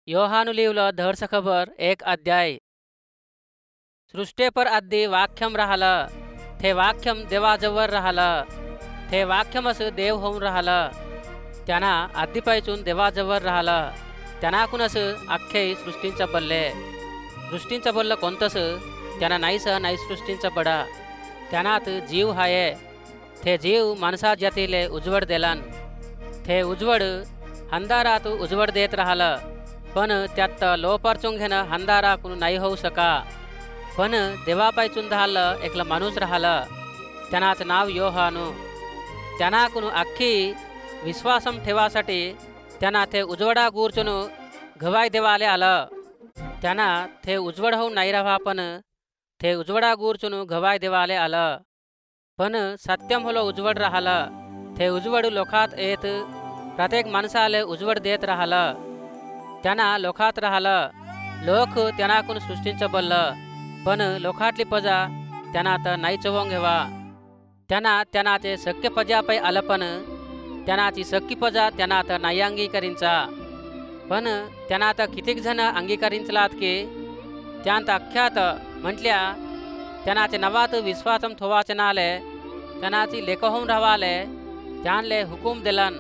योहानु लिवलं धडस खबर एक अध्याय. सृष्टीपर आधी वाक्यम राहिलं, ते वाक्यम देवाजवळ राहिलं, ते वाक्यमच देव होऊन राहिलं. त्यांना आधीपासून देवाजवळ राहिलं. त्यांनाकूनच अख्खे सृष्टींचं बल्ले. सृष्टींचं बल्लं कोणतंच त्यांना नाही सृष्टींचं बडा. त्यांनात जीव आहे. ते जीव माणसा जातीले उजवड देलान. ते उजवड अंधारात उजवड देत राहिलं, पण त्यात लोपारचून घेणं अंधाराकून नाही होऊ सका. पण देवापायचून धालं एकला माणूस राहिलं, त्यानाचं नाव योहानु. त्यांनाकून अख्खी विश्वासम ठेवासाठी त्यांना ते उजवडा गुरचून गवाय देवाले आलं. त्यांना ते उजवड होऊन नाही राहा, पण ते उजवडा गुरचून गवाय देवाले आलं. पण सत्यम होलो उजवड राहिलं. ते उजवड लोकात येत प्रत्येक माणसाले उजवड देत राहिलं. त्यांना लोकात राहिलं. लोक त्यांनाकून सृष्टींचं बोललं, पण लोकातली पजा त्यांना तर नाही चवून घेवा. त्यांना ते सख्य पजापै आलं, पण त्यांनाची सख्खी पजा त्यांना तर नाही अंगीकरिंचा. पण त्यांना तर कितीक जण अंगीकरिंचलात की त्यांत अख्ख्यात म्हटल्या त्यांनाचे नवात विश्वासम ठोवाचे नाले त्यांनाची लेख होऊन राहाले त्यांले हुकूम दिलन.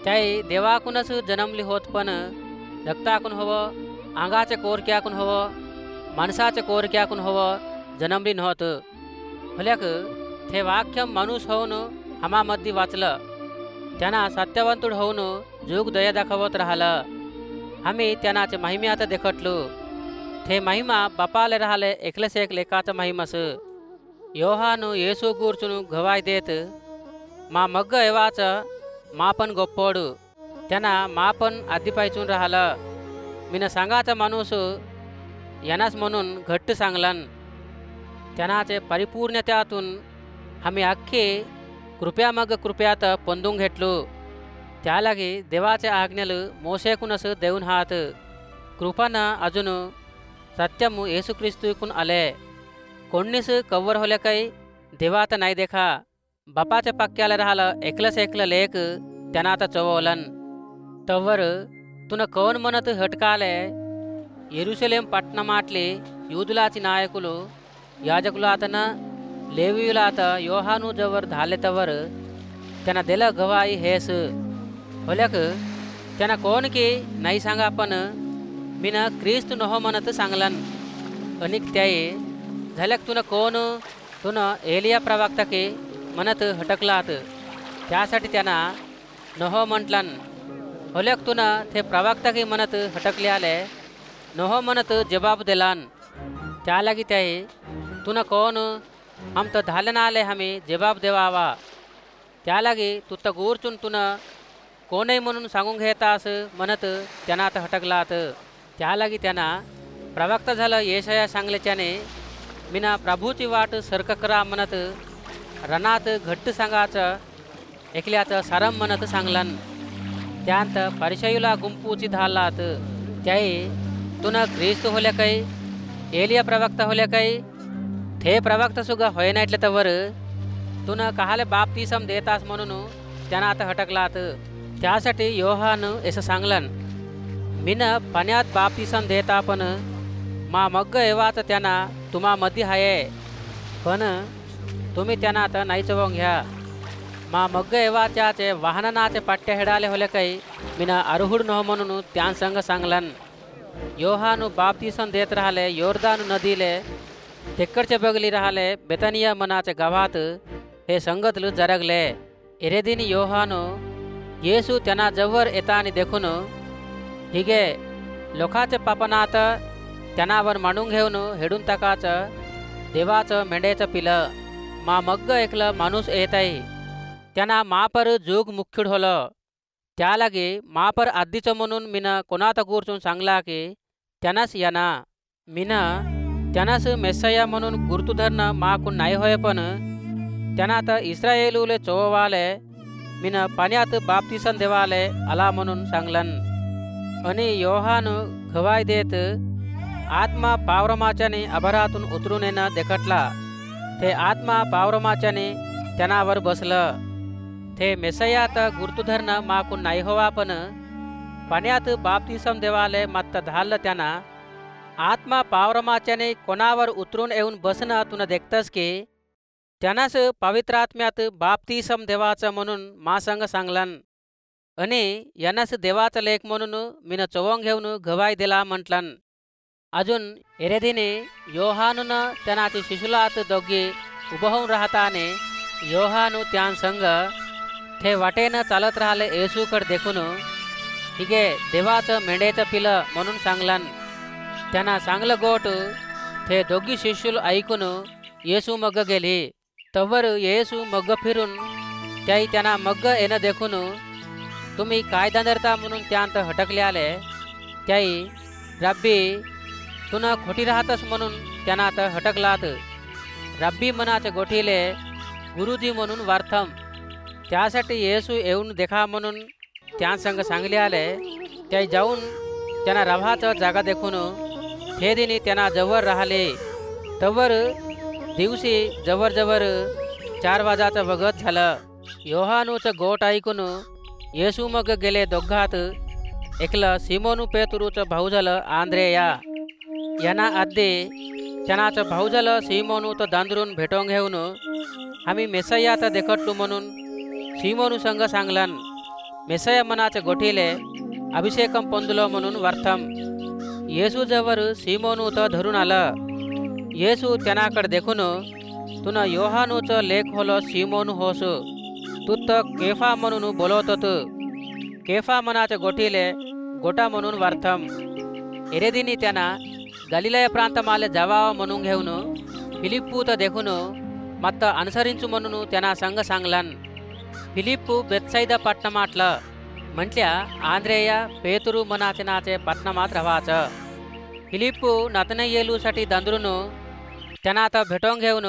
त्याही देवाकूनच जन्मली होत, पण रक्ताकून हवं, अंगाचे कोरक्याकून हवं, माणसाचे कोरक्याकून हवं जन्मली नव्हतं. भल्याक ते वाक्य माणूस होऊन हमामध्ये वाचलं. त्यांना सत्यवंतुड होऊन जुग दया दाखवत राहिलं. आम्ही त्यांनाचे महिम्यात देखटलो. ते महिमा बापाले राहिले एकलेच एक लेकाचं महिमस. योहानु येसू गुरचून गवाय देत, मा मग्ग एवाचं मापन गोप्पोडू. त्यांना मापन आधीपायचून राहिलं. मीन सांगाचा माणूस यानाच म्हणून घट्ट सांगलन. त्यांनाचे परिपूर्णत्यातून आम्ही अख्खे कृपया मग कृपयात पोंदून घेतलो. त्यालागी देवाच्या आज्ञेल मोसेकूनच देऊन हात. कृपानं अजून सत्यम येसू ख्रिस्तूकून आले. कोणीस कव्वर होले काही देवात नाही देखा. बापाच्या पक्क्याला राहिलं एकलंच एकलं लेक त्यांना आता चववलन. तवर तुन कोण म्हणत हटकाले यरुशलेम पట్టణमाटले यूदुलाची नायकुలు याजकुలు आतना लेवीयुला आता योहानु जवर धाले तवर त्यांना दिलं गवाई हेस. होल्याक त्यांना कोण की नाही सांगा, पण मीन ख्रिस्त नहो म्हणत सांगलन. अनिक त्याई झाल्याक तुन कोण तुन एलिया प्रवक्ता की म्हणत हटकलात. त्यासाठी त्यांना नहो म्हटलन. होल्याक तुन ते प्रवक्ता की म्हणत हटकले आले नहो म्हणत जबाब दिलान. त्यालागी त्याई तुन कोण हम तर धाले ना आले आम्ही जबाब देवावा. त्यालागी तू तर गुरचून तुन कोणही म्हणून सांगून घेतास म्हणत त्यांना आता हटकलात. त्यालागी त्यांना प्रवक्ता झालं येशया सांगल्याच्याने मीना प्रभूची वाट सरक करा म्हणत रणात घट्ट सांगाचं एकल्याचं सारम म्हणत सांगलन. त्यांत परिचयुला गुंपूची धालात. त्याई तुन ख्रिस्त होल्या काही एलिया प्रवक्ता होल्या काही ते प्रवक्ता सुद्धा होय नाहीतले तवर तुन कहाले बाप्तिसम देतास म्हणून त्यांना आता हटकलात. त्यासाठी योहानु असं सांगलन, मीन पाण्यात बाप्तिसम देता, पण मा मग्ग एवाचं त्यांना तुम्हामध्ये आहे, पण तुम्ही त्यांना आता नाही चवून घ्या. मा मग्ग एवाच्याचे वाहननाचे पट्टे हेडाले होले काही मीन अरुहुड नहो म्हणून त्यांसंग सांगलन. योहानु बाप्तिसम देत राहिले योर्दानु नदीले तिकडचे बगली राहिले बेतनिया मनाचे गावात हे संगतलू जरगले. एरेदिनी योहानु येसू त्यांना जवळ येतानी देखून हिगे लोकाचे पापनात त्यांनावर मांडून घेऊन हेडून टाकाचं देवाचं मेंढेचं पिलं. मा मग्ग एकलं माणूस येत आहे. त्यांना मापर जुग मुख्युड होलं. त्यालागी मापर आधीचं म्हणून मीन कोणात गुरचून सांगला की त्यांनाच याना. मीन त्यांनाच मेस्सया म्हणून गुर्तू धरणं माकून नाही होय, पण त्यांना तर इस्रायेलूले चोवाले मीन पाण्यात बाप्तिसम देवाले आला म्हणून सांगलन. आणि योहानु गवाय देत आत्मा पावरमाच्याने अभरातून उतरून येणं देखटला. ते आत्मा पावरमाच्याने त्यांनावर बसलं. ते मेसयात गुर्तू धरणं माकून नाही होवा, पण पाण्यात बाप्तिसम देवाले मत्त धाल त्यांना आत्मा पावरमाच्याने कोणावर उतरून येऊन बसणं तुन देखतस की त्यानाच पवित्र आत्म्यात बाप्तिसम देवाचं म्हणून मासंग सांगलन आणि यानाच देवाचा लेख म्हणून मीन चवंग घेऊन गवाई दिला म्हटलन. अजून एरेदीने योहानून त्यानाची शिशुलात दोघी उभं होऊन राहताने योहानू त्यां संग ते वाटेनं चालत राहिले येसूकडे देखून हिगे देवाचं मेंढेचं पिलं म्हणून सांगलन. त्यांना चांगलं गोट ते दोघी शिष्युल ऐकून येसू मग गेली. तवर येसू मग फिरून त्याई त्यांना मग येणं देखून तुम्ही काय दांदरता म्हणून त्यांत हटकले आले. त्याई रब्बी तुन खोटी राहतस म्हणून त्यांना आता हटकलात. रब्बी मनाचे गोठीले गुरुजी म्हणून वार्थम. त्यासाठी येसू येऊन देखा म्हणून त्यांसंग सांगले आले. त्याई जाऊन त्यांना रव्हाचं जागा देखून ते दिनी त्यांना जवळ राहिले. तवर दिवशी जवळ जवळ 4 वाजाचं वगत झालं. योहानूचं गोट ऐकून येसू मग गेले दोघात. एकलं सिमोनू पेतुरूचं भाऊ झालं आंद्रेया. यांना आधी त्यानाचं भाऊ झालं सिमोनू तर दांदरून भेटून घेऊन आम्ही मेसया तर देखटलो म्हणून सिमोनू संग सांगलन. मेसया मनाचे गोठीले अभिषेकम पोंदलो म्हणून वार्थम. येसू जवळ सिमोनू तर धरून आलं. येसू त्यानाकडे देखून तुन योहानूचं लेख होलो सिमोनू होस. तू तर केफा म्हणून बोलवत होत. केफा मनाचे गोठीले गोटा म्हणून वार्थम. एरेदीनी त्यांना गलिलय प्रांतमाले जावा म्हणून घेऊन फिलिप्पू तर देखून मत्त अनुसरिंचू म्हणून त्यांना संग सांगलन. फिलिप्पू बेत्सैदा पट्टमाटलं. म्हटल्या आंद्रेया पेतुरू मनाचे नाचे पट्टमात रवाचं. फिलिप्पू नतनयेलूसाठी दांदरून त्यांना आता भेटून घेऊन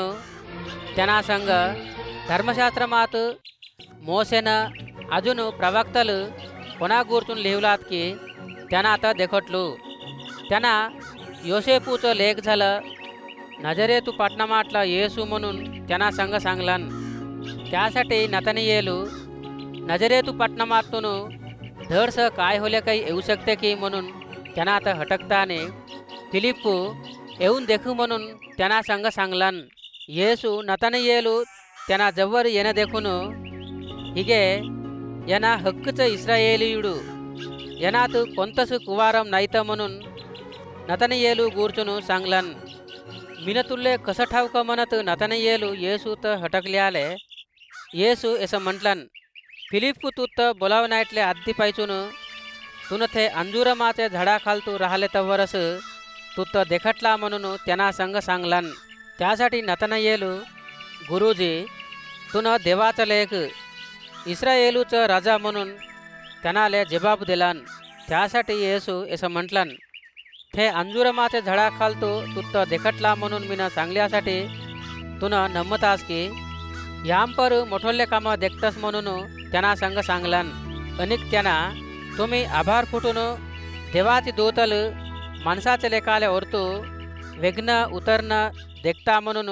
त्यांना संग धर्मशास्त्रमात मोसेनं अजून प्रवक्तल कोणा गुरतून लिहिलात की त्यांना आता देखटलो. त्यांना योसेपूचं लेख झालं. नजरेतू पट्टमाटला येसू म्हणून त्यांना संग सांगलन. त्यासाठी नतनयेलू नजरेतू पट्टमातून धडस काय होले काही येऊ शकते की म्हणून त्यांना आता हटकताने फिलिप्पू येऊन देखू म्हणून त्यांना संग सांगलन. येसू नतनयेलू त्यांना जवळ येणं देखून हिगे यांना हक्कचं इस्रायेलीयुडू येनात कोणतंच कुवारम नाहीत म्हणून नतनयेलू गूर्चून सांगलन. मिनतुल्ले कसं ठाऊक म्हणत नतनयेलू येसू तर हटकले आले. येसू असं म्हटलन. फिलिप्पू तू तर बोलावनायटले आधी पाहिजून तुन थे अंजुरमाचे झाडाखालतू राहिले तवरस तू तर देखटला म्हणून त्यांना संग सांगलन. त्यासाठी नतनयेलू गुरुजी तुन देवाचं लेख इस्रायेलूचं राजा म्हणून त्यांनाले जबाब दिलन. त्यासाठी येसू असं म्हटलन. ते अंजुरमाचे झाडाखालतू तू तर देखटला म्हणून मीनं सांगल्यासाठी तुन नमतास की यांपर मोठोल्ले कामं देखतस म्हणून त्यांना संग सांगलन. अनेक त्यांना तुम्ही आभार फुटून देवाची दोतल माणसाचे लेखाले ओरतू वेगनं उतरणं देखता म्हणून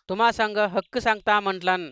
तुम्हा संग हक्क सांगता म्हटलन.